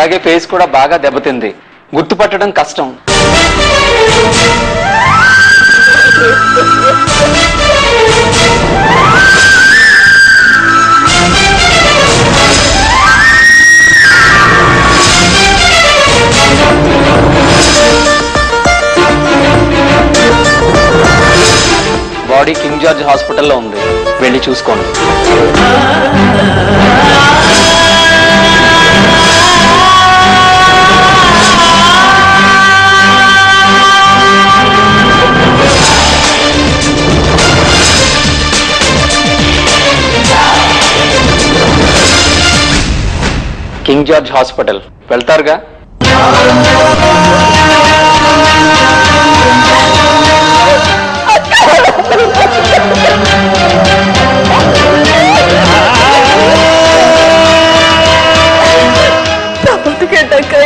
అలాగే ఫేస్ కూడా బాగా దెబ్బతింది, గుర్తుపట్టడం కష్టం. బాడీ కింగ్ జార్జ్ హాస్పిటల్లో ఉంది, వెళ్ళి చూసుకోండి. కింగ్ జార్జ్ హాస్పిటల్ వెళ్తారుగా?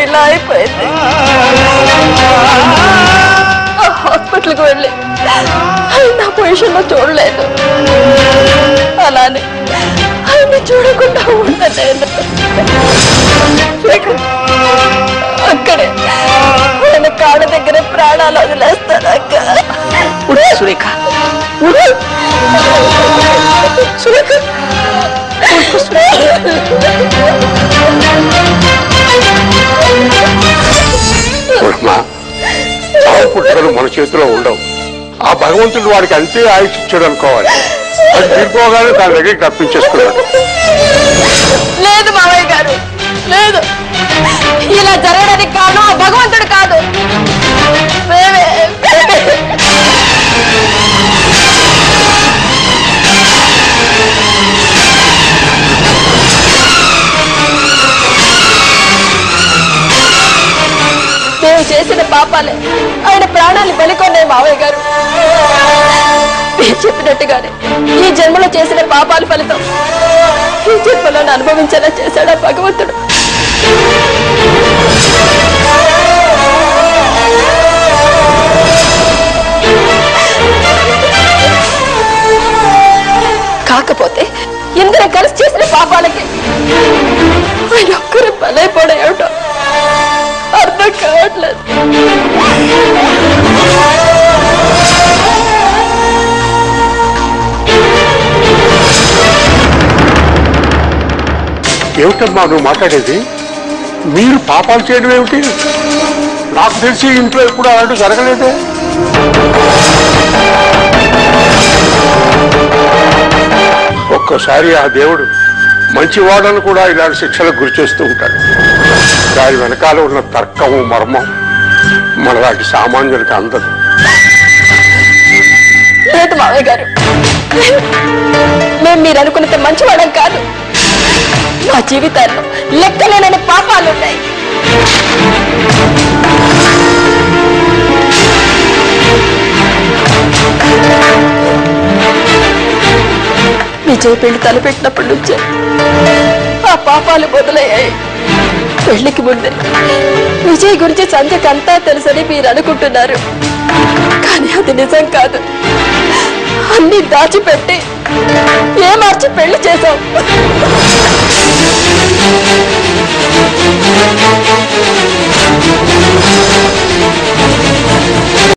ఇలా అయిపోయింది. హాస్పిటల్కి వెళ్ళి నా పొజిషన్ లో చూడలేదు, అలానే ఆయన్ని చూడకుండా ఉండలేదు. అక్కడే ఆయన కాళ్ళ దగ్గర ప్రాణాలు వదిలేస్తాను. అక్క సురేఖ, సురేఖ చావు పుట్టుకలు మన చేతిలో ఉండవు. ఆ భగవంతుడు వాడికి అంతే ఆయుష్ ఇచ్చాడు అనుకోవాలి. అది తీరుకోగానే తన దగ్గరికి తప్పించేసుకున్నాడు. లేదు మావయ్య గారు, లేదు. ఇలా జరగడానికి కారణం ఆ భగవంతుడు కాదు. మేము చేసిన పాపాలే ఆయన ప్రాణాన్ని బలికొన్నాయి మావయ్య గారు. మీరు చెప్పినట్టుగానే ఈ జన్మలో చేసిన పాపాల ఫలితం ఈ జన్మలో అనుభవించేలా చేశాడు ఆ భగవంతుడు. కాకపోతే ఇందరం కలిసి చేసిన పాపాలకి ఆయన ఒక్కరు బలైపోవడం ఏమిటో అర్థం కావట్లేదు. ఏమిటమ్మా నువ్వు మాట్లాడేది? మీరు పాపాలు చేయడం ఏమిటి? నాకు తెలిసి ఇంట్లో ఎప్పుడు అలాంటి జరగలేదే. ఒక్కోసారి ఆ దేవుడు మంచివాడను కూడా ఇలాంటి శిక్షలకు గురి చేస్తూ ఉంటాడు. దాని వెనకాల ఉన్న తర్కము మర్మం మనలాంటి సామాన్యులకి అందదు. లేదు మావయ్య గారు, మేము మీరు అనుకున్నంత మంచివాళ్ళం కాదు. మా జీవితాల్లో లెక్కలేనని పాపాలున్నాయి. విజయ్ పెళ్లి తలపెట్టినప్పటి నుంచే ఆ పాపాలు మొదలయ్యాయి. పెళ్లికి ముందే విజయ్ గురించి సంజయ్కంతా తెలుసని మీరు అనుకుంటున్నారు, కానీ అది నిజం కాదు. అన్ని దాచిపెట్టి ఏమార్చి పెళ్లి చేశాం.